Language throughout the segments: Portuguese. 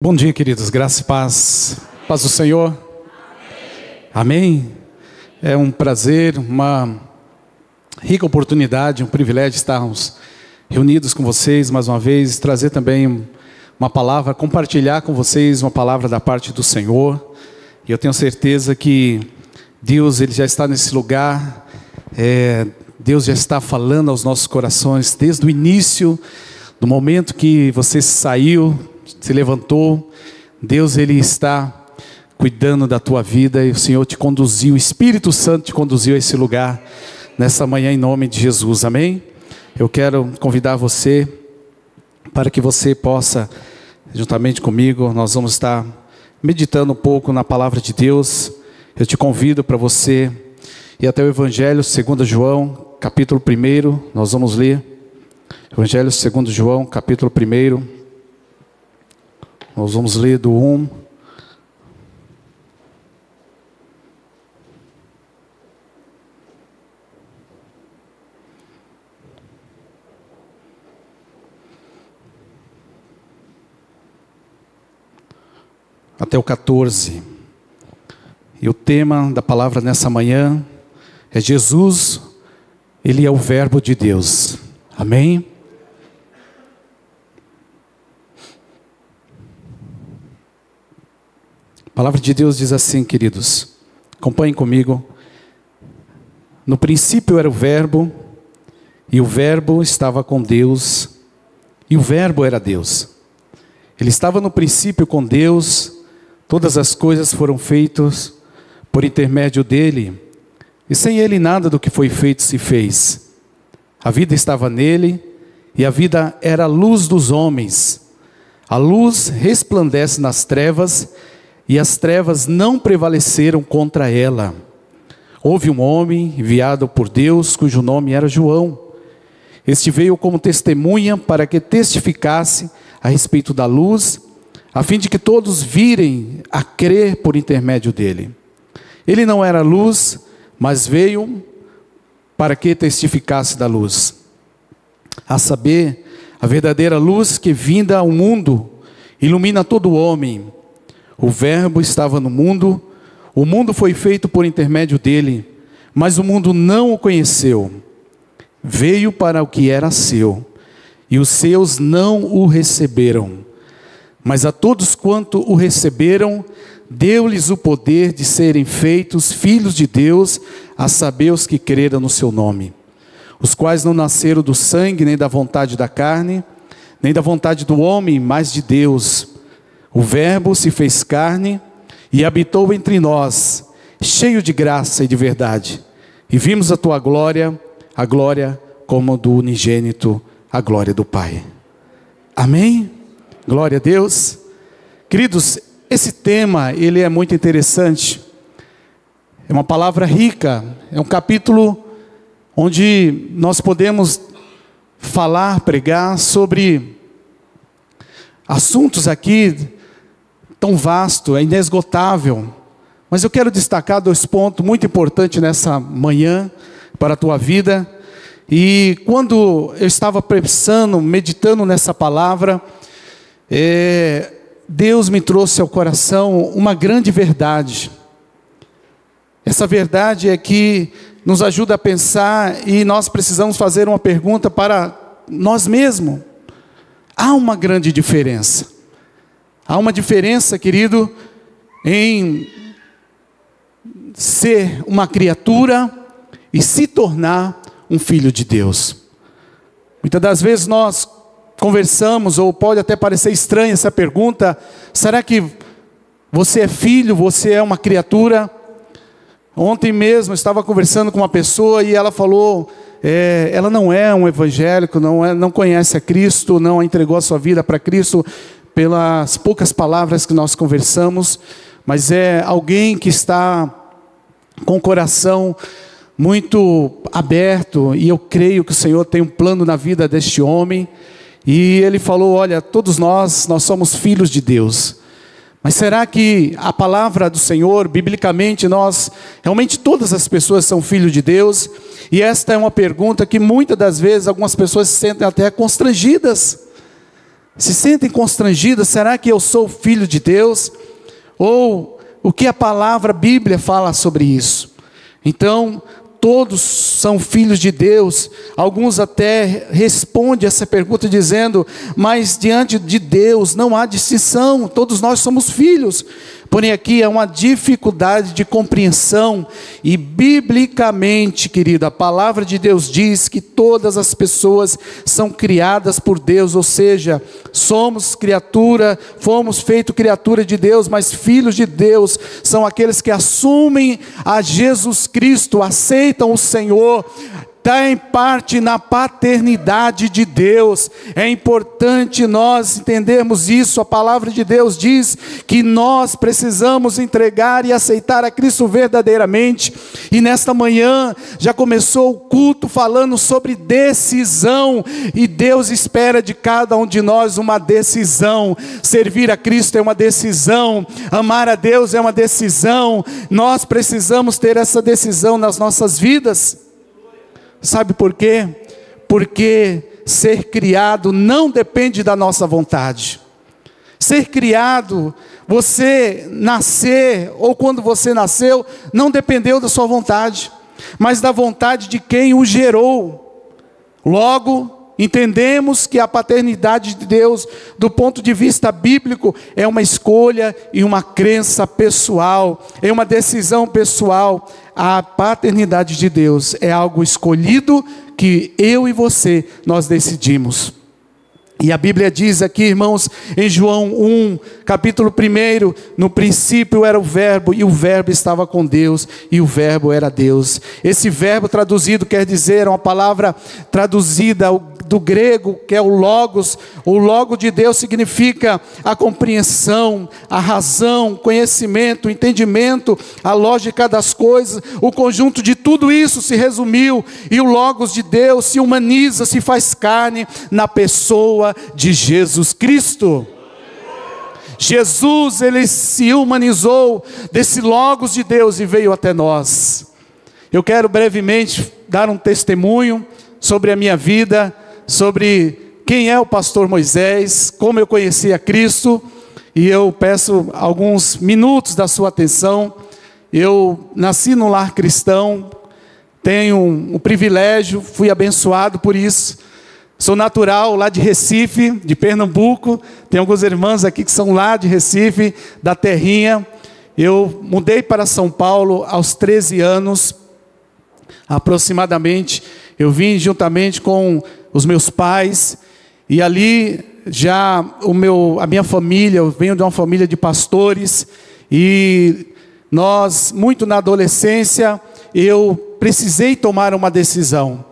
Bom dia, queridos, graça e paz. Paz do Senhor. Amém. É um prazer, uma rica oportunidade, um privilégio estarmos reunidos com vocês mais uma vez, trazer também uma palavra, compartilhar com vocês uma palavra da parte do Senhor. E eu tenho certeza que Deus, Ele já está nesse lugar, Deus já está falando aos nossos corações desde o início, do momento que você saiu, se levantou. Deus, Ele está cuidando da tua vida e o Senhor te conduziu, o Espírito Santo te conduziu a esse lugar nessa manhã em nome de Jesus, amém? Eu quero convidar você para que você possa, juntamente comigo, nós vamos estar meditando um pouco na palavra de Deus. Eu te convido para você ir até o Evangelho segundo João, capítulo 1, nós vamos ler, Evangelho segundo João, capítulo 1, nós vamos ler do 1 até o 14. E o tema da palavra nessa manhã é Jesus, Ele é o Verbo de Deus. Amém? A palavra de Deus diz assim, queridos, acompanhem comigo. No princípio era o Verbo, e o Verbo estava com Deus, e o Verbo era Deus. Ele estava no princípio com Deus, todas as coisas foram feitas por intermédio dele, e sem ele nada do que foi feito se fez. A vida estava nele, e a vida era a luz dos homens. A luz resplandece nas trevas, e as trevas não prevaleceram contra ela. Houve um homem enviado por Deus, cujo nome era João. Este veio como testemunha para que testificasse a respeito da luz, a fim de que todos virem a crer por intermédio dele. Ele não era luz, mas veio para que testificasse da luz. A saber, a verdadeira luz que vinda ao mundo, ilumina todo homem. O Verbo estava no mundo, o mundo foi feito por intermédio dele, mas o mundo não o conheceu. Veio para o que era seu, e os seus não o receberam. Mas a todos quanto o receberam, deu-lhes o poder de serem feitos filhos de Deus, a saber os que creram no seu nome. Os quais não nasceram do sangue, nem da vontade da carne, nem da vontade do homem, mas de Deus. O Verbo se fez carne e habitou entre nós, cheio de graça e de verdade. E vimos a tua glória, a glória como do unigênito, a glória do Pai. Amém? Glória a Deus. Queridos, esse tema, ele é muito interessante. É uma palavra rica, é um capítulo onde nós podemos falar, pregar sobre assuntos aqui tão vasto, é inesgotável. Mas eu quero destacar 2 pontos muito importantes nessa manhã para a tua vida. E quando eu estava pensando, meditando nessa palavra, Deus me trouxe ao coração uma grande verdade. Essa verdade é que nos ajuda a pensar, e nós precisamos fazer uma pergunta para nós mesmos. Há uma grande diferença. Há uma diferença, querido, em ser uma criatura e se tornar um filho de Deus. Muitas das vezes nós conversamos, ou pode até parecer estranha essa pergunta: será que você é filho, você é uma criatura? Ontem mesmo eu estava conversando com uma pessoa e ela falou, ela não é um evangélico, não conhece a Cristo, não entregou a sua vida para Cristo, pelas poucas palavras que nós conversamos, mas é alguém que está com o coração muito aberto, e eu creio que o Senhor tem um plano na vida deste homem. E ele falou, olha, todos nós somos filhos de Deus. Mas será que a palavra do Senhor, biblicamente, realmente todas as pessoas são filhos de Deus? E esta é uma pergunta que muitas das vezes algumas pessoas se sentem até constrangidas. Se sentem constrangidas, será que eu sou filho de Deus? Ou o que a palavra, a Bíblia fala sobre isso? Então, todos são filhos de Deus. Alguns até respondem essa pergunta dizendo: mas diante de Deus não há distinção, todos nós somos filhos. Porém aqui é uma dificuldade de compreensão, e biblicamente, querido, a palavra de Deus diz que todas as pessoas são criadas por Deus, ou seja, somos criatura, fomos feitos criatura de Deus, mas filhos de Deus são aqueles que assumem a Jesus Cristo, aceitam o Senhor, tem parte na paternidade de Deus. É importante nós entendermos isso. A palavra de Deus diz que nós precisamos entregar e aceitar a Cristo verdadeiramente. E nesta manhã já começou o culto falando sobre decisão, e Deus espera de cada um de nós uma decisão. Servir a Cristo é uma decisão, amar a Deus é uma decisão. Nós precisamos ter essa decisão nas nossas vidas. Sabe por quê? Porque ser criado não depende da nossa vontade. Ser criado, você nascer, ou quando você nasceu, não dependeu da sua vontade, mas da vontade de quem o gerou. Logo, entendemos que a paternidade de Deus, do ponto de vista bíblico, é uma escolha e uma crença pessoal, é uma decisão pessoal. A paternidade de Deus é algo escolhido que eu e você, nós decidimos. E a Bíblia diz aqui, irmãos, em João 1, capítulo 1, no princípio era o verbo, e o verbo estava com Deus, e o verbo era Deus. Esse verbo traduzido quer dizer, uma palavra traduzida do grego, que é o logos. O logo de Deus significa a compreensão, a razão, conhecimento, entendimento, a lógica das coisas. O conjunto de tudo isso se resumiu, e o logos de Deus se humaniza, se faz carne na pessoa de Jesus Cristo. Jesus, ele se humanizou desse logos de Deus e veio até nós. Eu quero brevemente dar um testemunho sobre a minha vida, sobre quem é o pastor Moisés, como eu conheci a Cristo, e eu peço alguns minutos da sua atenção. Eu nasci num lar cristão, tenho o privilégio, fui abençoado por isso. Sou natural lá de Recife, de Pernambuco. Tem alguns irmãos aqui que são lá de Recife, da terrinha. Eu mudei para São Paulo aos 13 anos, aproximadamente. Eu vim juntamente com os meus pais, e ali já a minha família, eu venho de uma família de pastores, e nós, muito na adolescência, eu precisei tomar uma decisão.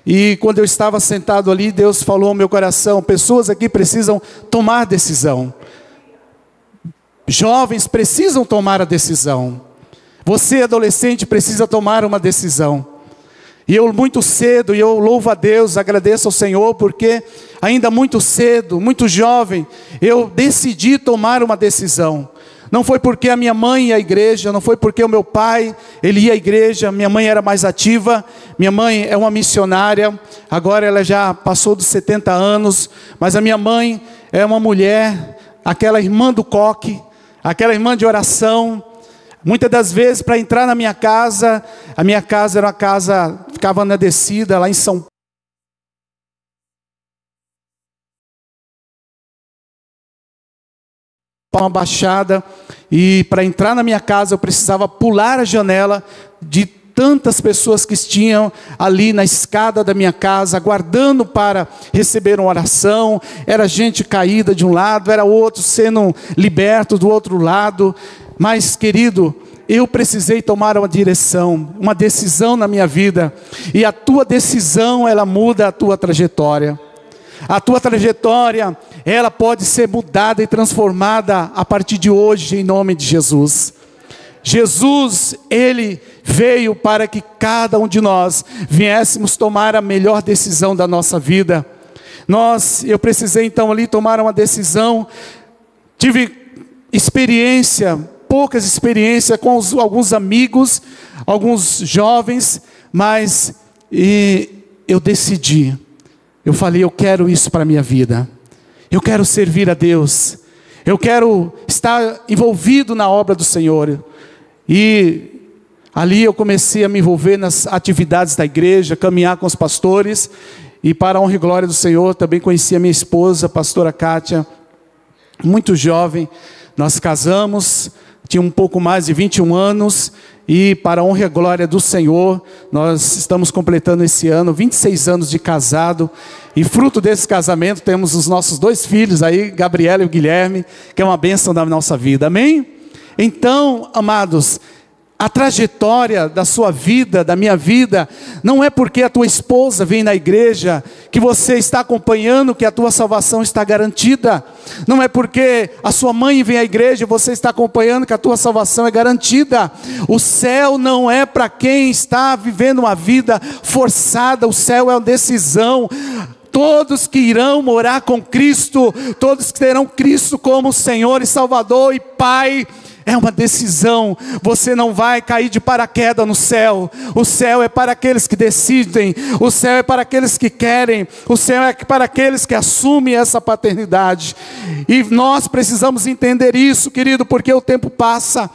E quando eu estava sentado ali, Deus falou ao meu coração: pessoas aqui precisam tomar decisão. Jovens precisam tomar a decisão. Você, adolescente, precisa tomar uma decisão. E eu muito cedo, e eu louvo a Deus, agradeço ao Senhor, porque ainda muito cedo, muito jovem, eu decidi tomar uma decisão. Não foi porque a minha mãe ia à igreja, não foi porque o meu pai, ele ia à igreja. Minha mãe era mais ativa, minha mãe é uma missionária, agora ela já passou dos 70 anos, mas a minha mãe é uma mulher, aquela irmã do coque, aquela irmã de oração. Muitas das vezes, para entrar na minha casa, a minha casa era uma casa, ficava na descida, lá em São Paulo. Uma baixada, e para entrar na minha casa eu precisava pular a janela de tantas pessoas que tinham ali na escada da minha casa, aguardando para receber uma oração. Era gente caída de um lado, era outro sendo liberto do outro lado. Mas, querido, eu precisei tomar uma direção, uma decisão na minha vida, e a tua decisão, ela muda a tua trajetória. A tua trajetória, ela pode ser mudada e transformada a partir de hoje, em nome de Jesus. Jesus, ele veio para que cada um de nós viéssemos tomar a melhor decisão da nossa vida. Eu precisei então ali tomar uma decisão. Tive poucas experiências com alguns amigos, alguns jovens, mas eu decidi. Eu falei: eu quero isso para a minha vida. Eu quero servir a Deus. Eu quero estar envolvido na obra do Senhor. E ali eu comecei a me envolver nas atividades da igreja, caminhar com os pastores. E para a honra e glória do Senhor, também conheci a minha esposa, a pastora Kátia, muito jovem. Nós casamos, tinha um pouco mais de 21 anos. E para a honra e a glória do Senhor, nós estamos completando esse ano 26 anos de casado. E fruto desse casamento temos os nossos 2 filhos aí, Gabriela e o Guilherme, que é uma bênção da nossa vida, amém? Então, amados, a trajetória da sua vida, da minha vida, não é porque a tua esposa vem na igreja, que você está acompanhando que a tua salvação está garantida. Não é porque a sua mãe vem à igreja e você está acompanhando que a tua salvação é garantida. O céu não é para quem está vivendo uma vida forçada, o céu é uma decisão. Todos que irão morar com Cristo, todos que terão Cristo como Senhor e Salvador e Pai, é uma decisão. Você não vai cair de paraquedas no céu. O céu é para aqueles que decidem. O céu é para aqueles que querem. O céu é para aqueles que assumem essa paternidade. E nós precisamos entender isso, querido, porque o tempo passa.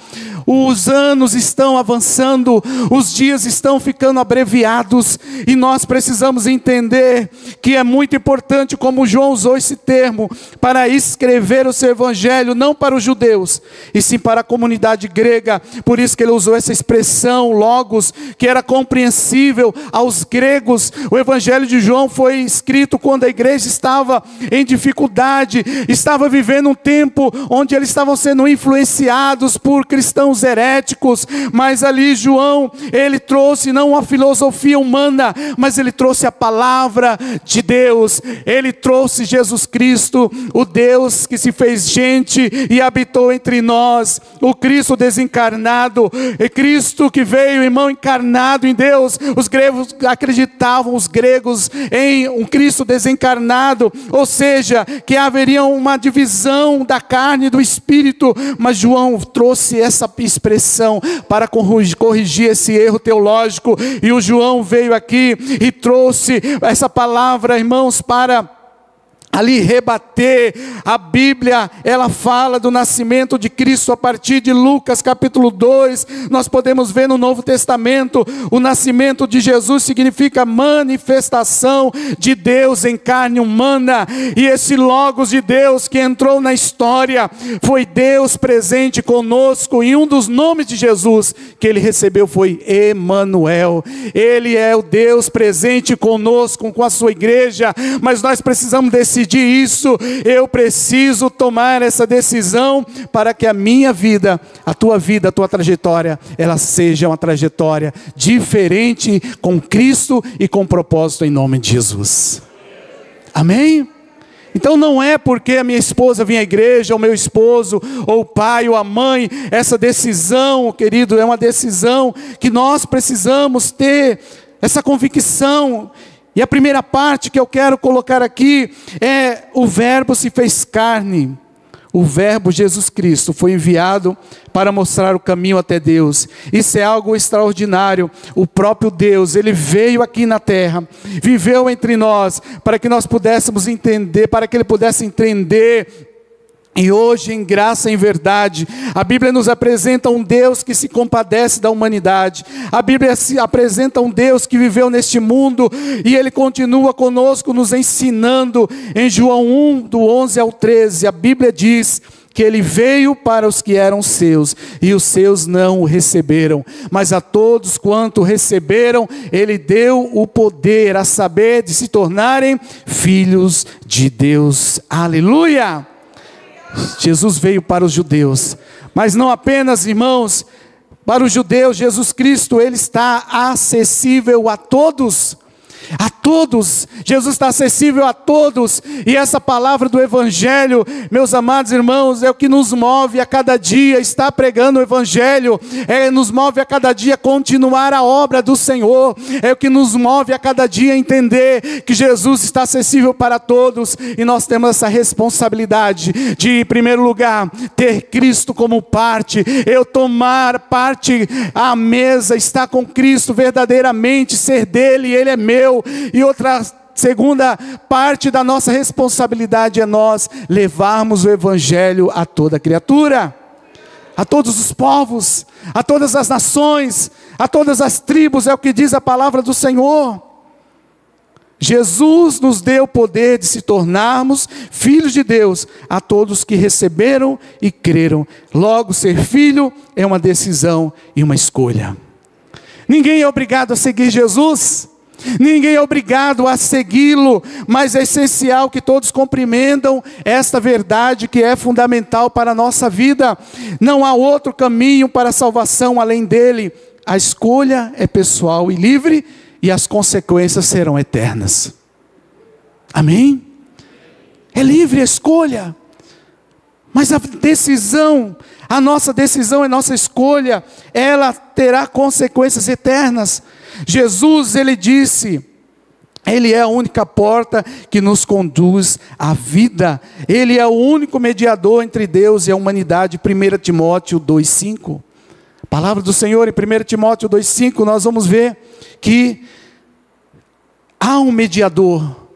Os anos estão avançando, os dias estão ficando abreviados, e nós precisamos entender que é muito importante, como João usou esse termo, para escrever o seu evangelho, não para os judeus, e sim para a comunidade grega. Por isso que ele usou essa expressão, logos, que era compreensível aos gregos. O evangelho de João foi escrito quando a igreja estava em dificuldade, estava vivendo um tempo onde eles estavam sendo influenciados por cristãos heréticos, mas ali João, ele trouxe não uma filosofia humana, mas ele trouxe a palavra de Deus. Ele trouxe Jesus Cristo, o Deus que se fez gente e habitou entre nós, o Cristo desencarnado, e Cristo que veio, irmão, encarnado em Deus. Os gregos acreditavam, os gregos, em um Cristo desencarnado, ou seja, que haveria uma divisão da carne e do espírito, mas João trouxe essa expressão para corrigir esse erro teológico, e o João veio aqui e trouxe essa palavra, irmãos, para ali rebater. A Bíblia, ela fala do nascimento de Cristo a partir de Lucas capítulo 2, nós podemos ver no Novo Testamento, o nascimento de Jesus significa manifestação de Deus em carne humana, e esse Logos de Deus que entrou na história, foi Deus presente conosco, e um dos nomes de Jesus que ele recebeu foi Emanuel. Ele é o Deus presente conosco, com a sua igreja, mas nós precisamos decidir isso. Eu preciso tomar essa decisão para que a minha vida, a tua trajetória, ela seja uma trajetória diferente, com Cristo e com propósito, em nome de Jesus. Amém? Então não é porque a minha esposa vem à igreja, ou meu esposo, ou o pai, ou a mãe, essa decisão, querido, é uma decisão que nós precisamos ter, essa convicção. E a primeira parte que eu quero colocar aqui é: o Verbo se fez carne. O Verbo Jesus Cristo foi enviado para mostrar o caminho até Deus. Isso é algo extraordinário. O próprio Deus, ele veio aqui na terra, viveu entre nós, para que nós pudéssemos entender, para que ele pudesse entender. E hoje, em graça e em verdade, a Bíblia nos apresenta um Deus que se compadece da humanidade. A Bíblia se apresenta um Deus que viveu neste mundo, e ele continua conosco nos ensinando. Em João 1, do 11 ao 13, a Bíblia diz que ele veio para os que eram seus, e os seus não o receberam, mas a todos quanto receberam, ele deu o poder, a saber, de se tornarem filhos de Deus. Aleluia! Jesus veio para os judeus, mas não apenas, irmãos, para os judeus. Jesus Cristo, ele está acessível a todos. A todos, Jesus está acessível a todos, e essa palavra do Evangelho, meus amados irmãos, é o que nos move a cada dia, estar pregando o Evangelho, nos move a cada dia continuar a obra do Senhor, é o que nos move a cada dia entender que Jesus está acessível para todos, e nós temos essa responsabilidade de, em primeiro lugar, ter Cristo como parte, eu tomar parte à mesa, estar com Cristo verdadeiramente, ser dele, ele é meu. E outra Segunda parte da nossa responsabilidade é nós levarmos o evangelho a toda criatura, a todos os povos, a todas as nações, a todas as tribos, é o que diz a palavra do Senhor. Jesus nos deu o poder de se tornarmos filhos de Deus a todos que receberam e creram. Logo, ser filho é uma decisão e uma escolha. Ninguém é obrigado a seguir Jesus, ninguém é obrigado a segui-lo, mas é essencial que todos compreendam esta verdade que é fundamental para a nossa vida. Não há outro caminho para a salvação além dele. A escolha é pessoal e livre, e as consequências serão eternas. Amém? É livre a escolha, mas a decisão, a nossa decisão, a nossa escolha, ela terá consequências eternas. Jesus, ele disse, ele é a única porta que nos conduz à vida. Ele é o único mediador entre Deus e a humanidade. 1 Timóteo 2,5. A palavra do Senhor em 1 Timóteo 2,5, nós vamos ver que há um mediador.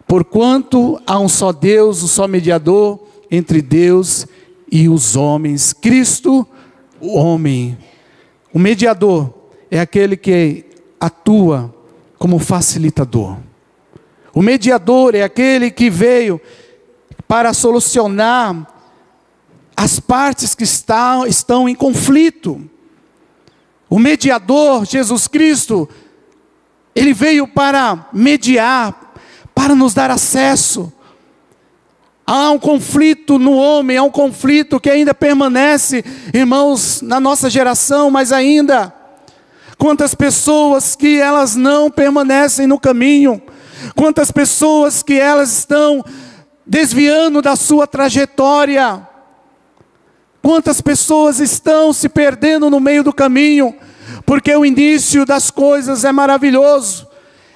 Porquanto há um só Deus, um só mediador entre Deus e os homens, Cristo, o homem. O mediador é aquele que atua como facilitador. O mediador é aquele que veio para solucionar as partes que estão em conflito. O mediador, Jesus Cristo, ele veio para mediar, para nos dar acesso. Há um conflito no homem, há um conflito que ainda permanece, irmãos, na nossa geração, mas ainda, quantas pessoas que elas não permanecem no caminho, quantas pessoas que elas estão desviando da sua trajetória, quantas pessoas estão se perdendo no meio do caminho, porque o início das coisas é maravilhoso,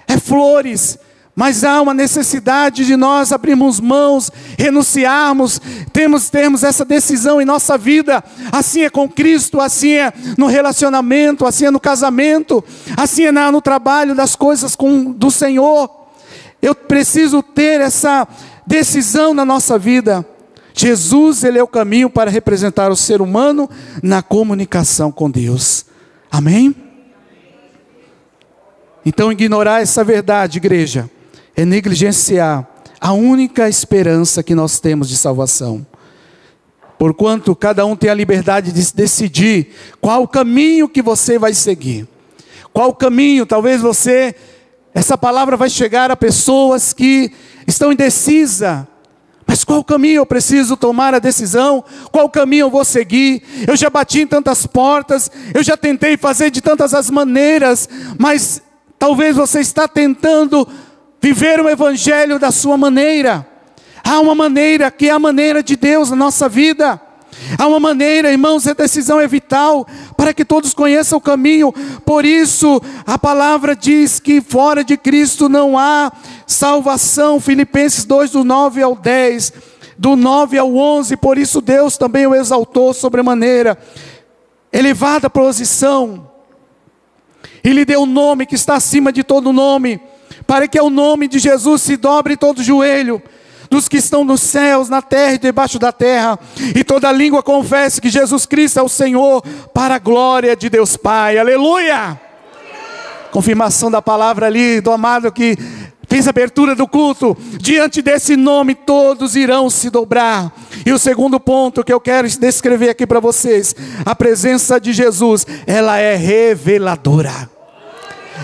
é flores, mas há uma necessidade de nós abrirmos mãos, renunciarmos, termos essa decisão em nossa vida. Assim é com Cristo, assim é no relacionamento, assim é no casamento, assim é no trabalho das coisas do Senhor. Eu preciso ter essa decisão na nossa vida. Jesus, ele é o caminho para representar o ser humano na comunicação com Deus. Amém? Então, ignorar essa verdade, igreja, é negligenciar a única esperança que nós temos de salvação. Porquanto cada um tem a liberdade de decidir qual o caminho que você vai seguir. Qual o caminho, talvez essa palavra vai chegar a pessoas que estão indecisas. Mas qual caminho eu preciso tomar a decisão? Qual caminho eu vou seguir? Eu já bati em tantas portas, eu já tentei fazer de tantas as maneiras, mas talvez você está tentando viver o evangelho da sua maneira. Há uma maneira que é a maneira de Deus na nossa vida. Há uma maneira, irmãos, a decisão é vital para que todos conheçam o caminho. Por isso, a palavra diz que fora de Cristo não há salvação. Filipenses 2, do 9 ao 10, do 9 ao 11. Por isso Deus também o exaltou sobremaneira, elevada posição, e lhe deu um nome que está acima de todo nome, para que ao nome de Jesus se dobre todo joelho, dos que estão nos céus, na terra e debaixo da terra, e toda língua confesse que Jesus Cristo é o Senhor, para a glória de Deus Pai. Aleluia! Confirmação da palavra ali do amado que fez a abertura do culto. Diante desse nome todos irão se dobrar. E o segundo ponto que eu quero descrever aqui para vocês, a presença de Jesus, ela é reveladora.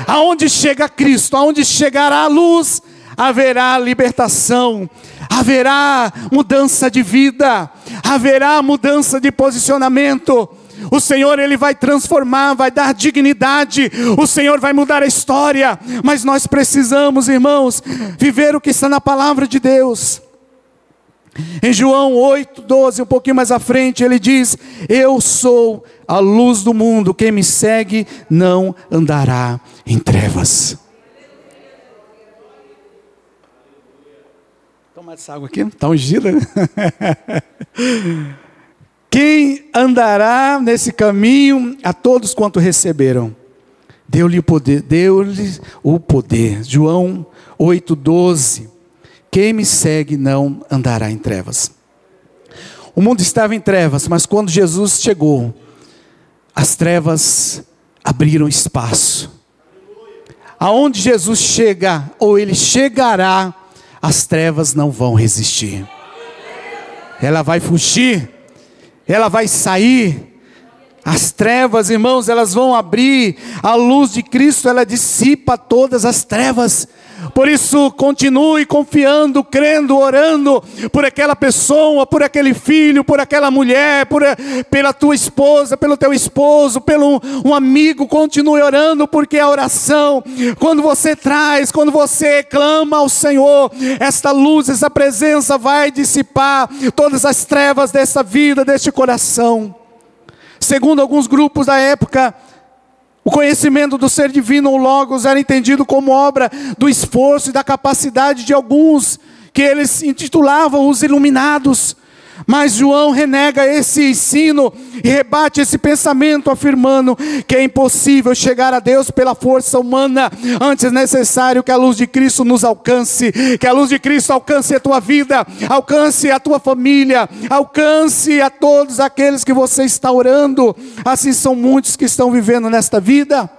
Aonde chega Cristo, aonde chegará a luz, haverá libertação, haverá mudança de vida, haverá mudança de posicionamento. O Senhor, ele vai transformar, vai dar dignidade, o Senhor vai mudar a história, mas nós precisamos, irmãos, viver o que está na palavra de Deus. Em João 8:12, um pouquinho mais à frente, ele diz: eu sou a luz do mundo, quem me segue não andará em trevas. Toma essa água aqui, está ungida, né? Quem andará nesse caminho? A todos quanto receberam. deu-lhe o poder. João 8,12. Quem me segue não andará em trevas. O mundo estava em trevas, mas quando Jesus chegou, as trevas abriram espaço. Aonde Jesus chega, ou Ele chegará, as trevas não vão resistir. Ela vai fugir, ela vai sair. As trevas, irmãos, elas vão abrir. A luz de Cristo, ela dissipa todas as trevas. Por isso, continue confiando, crendo, orando por aquela pessoa, por aquele filho, por aquela mulher, pela tua esposa, pelo teu esposo, pelo um amigo. Continue orando, porque a oração, quando você traz, quando você clama ao Senhor, esta luz, essa presença vai dissipar todas as trevas dessa vida, deste coração. Segundo alguns grupos da época, o conhecimento do ser divino, o Logos, era entendido como obra do esforço e da capacidade de alguns, que eles intitulavam os iluminados. Mas João renega esse ensino e rebate esse pensamento, afirmando que é impossível chegar a Deus pela força humana. Antes é necessário que a luz de Cristo nos alcance, que a luz de Cristo alcance a tua vida, alcance a tua família, alcance a todos aqueles que você está orando. Assim são muitos que estão vivendo nesta vida,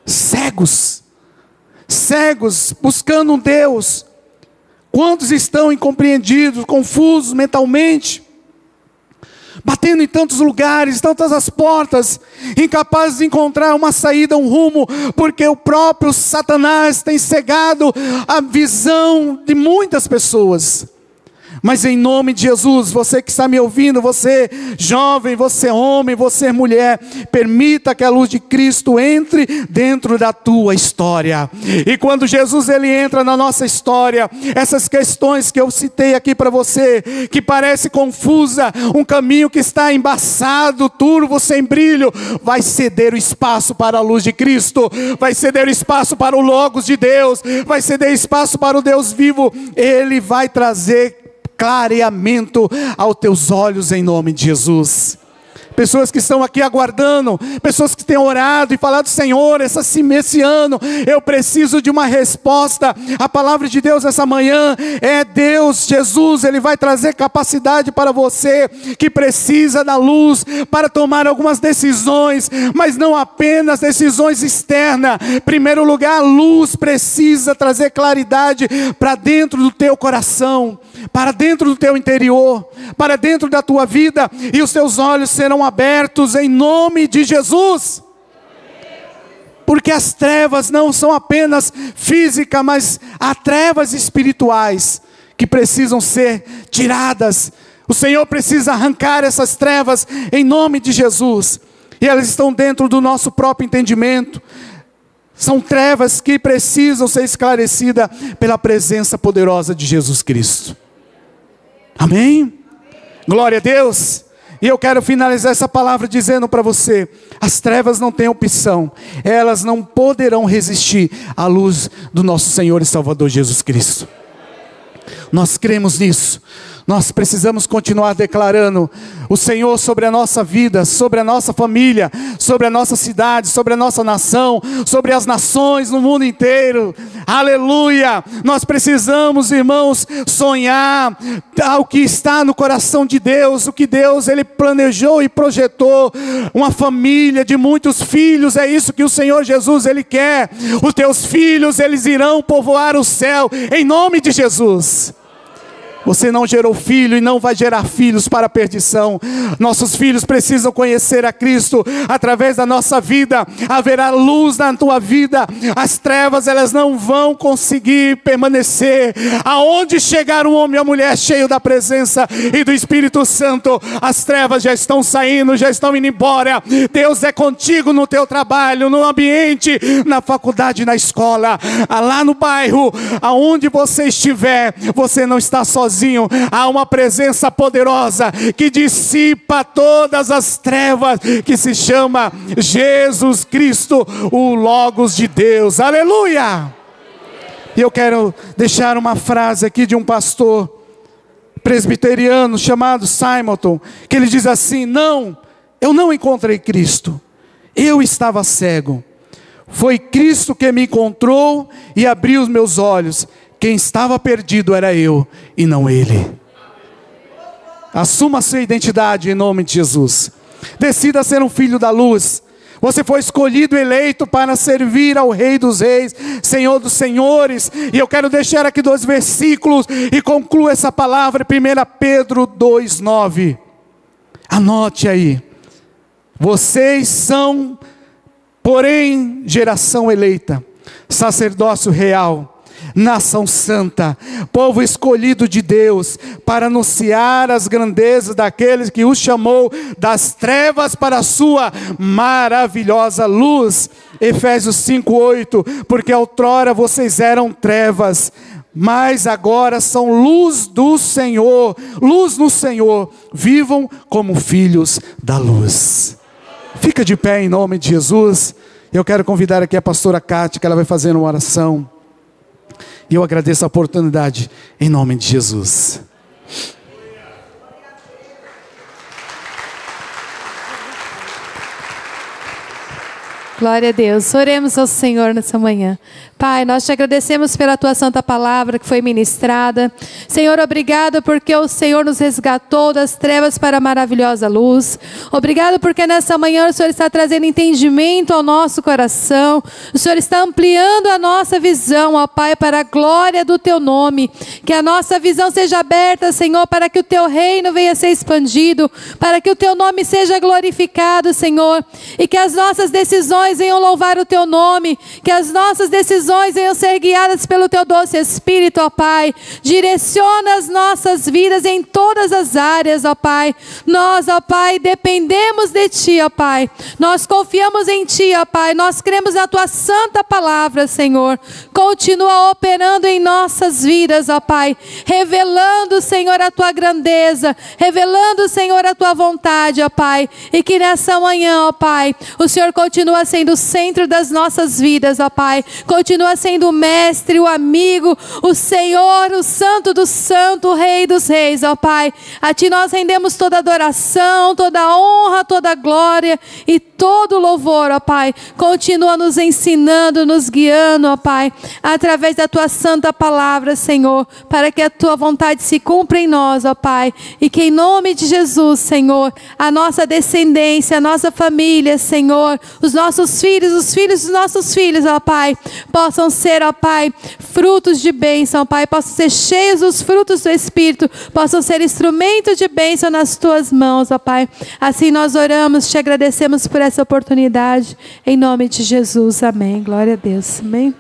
cegos, buscando um Deus. Quantos estão incompreendidos, confusos mentalmente, batendo em tantos lugares, tantas as portas, incapazes de encontrar uma saída, um rumo, porque o próprio Satanás tem cegado a visão de muitas pessoas. Mas em nome de Jesus, você que está me ouvindo, você jovem, você homem, você mulher, permita que a luz de Cristo entre dentro da tua história. E quando Jesus ele entra na nossa história, essas questões que eu citei aqui para você, que parece confusa, um caminho que está embaçado, turvo, sem brilho, vai ceder o espaço para a luz de Cristo, vai ceder o espaço para o Logos de Deus, vai ceder espaço para o Deus vivo. Ele vai trazer clareamento aos teus olhos em nome de Jesus. Pessoas que estão aqui aguardando, pessoas que têm orado e falado: Senhor, esse ano eu preciso de uma resposta. A palavra de Deus essa manhã é Deus, Jesus, Ele vai trazer capacidade para você que precisa da luz para tomar algumas decisões, mas não apenas decisões externas. Em primeiro lugar, a luz precisa trazer claridade para dentro do teu coração, para dentro do teu interior, para dentro da tua vida, e os teus olhos serão abertos em nome de Jesus. Porque as trevas não são apenas físicas, mas há trevas espirituais que precisam ser tiradas. O Senhor precisa arrancar essas trevas em nome de Jesus. E elas estão dentro do nosso próprio entendimento. São trevas que precisam ser esclarecidas pela presença poderosa de Jesus Cristo. Amém? Glória a Deus. E eu quero finalizar essa palavra dizendo para você: as trevas não têm opção, elas não poderão resistir à luz do nosso Senhor e Salvador Jesus Cristo. Nós cremos nisso. Nós precisamos continuar declarando o Senhor sobre a nossa vida, sobre a nossa família, sobre a nossa cidade, sobre a nossa nação, sobre as nações no mundo inteiro. Aleluia! Nós precisamos, irmãos, sonhar o que está no coração de Deus, o que Deus Ele planejou e projetou, uma família de muitos filhos. É isso que o Senhor Jesus Ele quer. Os teus filhos, eles irão povoar o céu em nome de Jesus. Você não gerou filho e não vai gerar filhos para a perdição. Nossos filhos precisam conhecer a Cristo através da nossa vida. Haverá luz na tua vida. As trevas, elas não vão conseguir permanecer. Aonde chegar um homem e uma mulher cheio da presença e do Espírito Santo, as trevas já estão saindo, já estão indo embora. Deus é contigo no teu trabalho, no ambiente, na faculdade, na escola, lá no bairro, aonde você estiver, você não está sozinho. Há uma presença poderosa que dissipa todas as trevas, que se chama Jesus Cristo, o Logos de Deus. Aleluia! E eu quero deixar uma frase aqui de um pastor presbiteriano chamado Simonton, que ele diz assim: não, eu não encontrei Cristo, eu estava cego. Foi Cristo que me encontrou e abriu os meus olhos. Quem estava perdido era eu e não ele. Assuma a sua identidade em nome de Jesus. Decida ser um filho da luz. Você foi escolhido, eleito para servir ao Rei dos Reis, Senhor dos Senhores. E eu quero deixar aqui 2 versículos e concluo essa palavra. 1 Pedro 2,9. Anote aí. Vocês são, porém, geração eleita, sacerdócio real, nação santa, povo escolhido de Deus, para anunciar as grandezas daqueles que os chamou das trevas para a sua maravilhosa luz. Efésios 5:8. Porque outrora vocês eram trevas, mas agora são luz do Senhor, luz no Senhor. Vivam como filhos da luz. Fica de pé em nome de Jesus. Eu quero convidar aqui a pastora Cátia, que ela vai fazer uma oração. E eu agradeço a oportunidade em nome de Jesus. Glória a Deus. Oremos ao Senhor nessa manhã. Pai, nós te agradecemos pela tua santa palavra que foi ministrada. Senhor, obrigado porque o Senhor nos resgatou das trevas para a maravilhosa luz. Obrigado porque nessa manhã o Senhor está trazendo entendimento ao nosso coração. O Senhor está ampliando a nossa visão, ó Pai, para a glória do teu nome. Que a nossa visão seja aberta, Senhor, para que o teu reino venha a ser expandido, para que o teu nome seja glorificado, Senhor, e que as nossas decisões venham louvar o teu nome, que as nossas decisões venham ser guiadas pelo teu doce Espírito, ó Pai. Direciona as nossas vidas em todas as áreas, ó Pai. Nós, ó Pai, dependemos de ti, ó Pai. Nós confiamos em ti, ó Pai. Nós cremos na tua santa palavra, Senhor. Continua operando em nossas vidas, ó Pai, revelando, Senhor, a tua grandeza, revelando, Senhor, a tua vontade, ó Pai. E que nessa manhã, ó Pai, o Senhor continua sendo o centro das nossas vidas, ó Pai. Continua sendo o mestre, o amigo, o Senhor, o santo do santo, o Rei dos reis, ó Pai. A ti nós rendemos toda adoração, toda honra, toda glória e todo louvor, ó Pai. Continua nos ensinando, nos guiando, ó Pai, através da tua santa palavra, Senhor, para que a tua vontade se cumpra em nós, ó Pai. E que em nome de Jesus, Senhor, a nossa descendência, a nossa família, Senhor, os nossos filhos, os filhos dos nossos filhos, ó Pai, possam ser, ó Pai, frutos de bênção, ó Pai, possam ser cheios dos frutos do Espírito, possam ser instrumento de bênção nas tuas mãos, ó Pai. Assim nós oramos, te agradecemos por essa oportunidade, em nome de Jesus, amém. Glória a Deus, amém.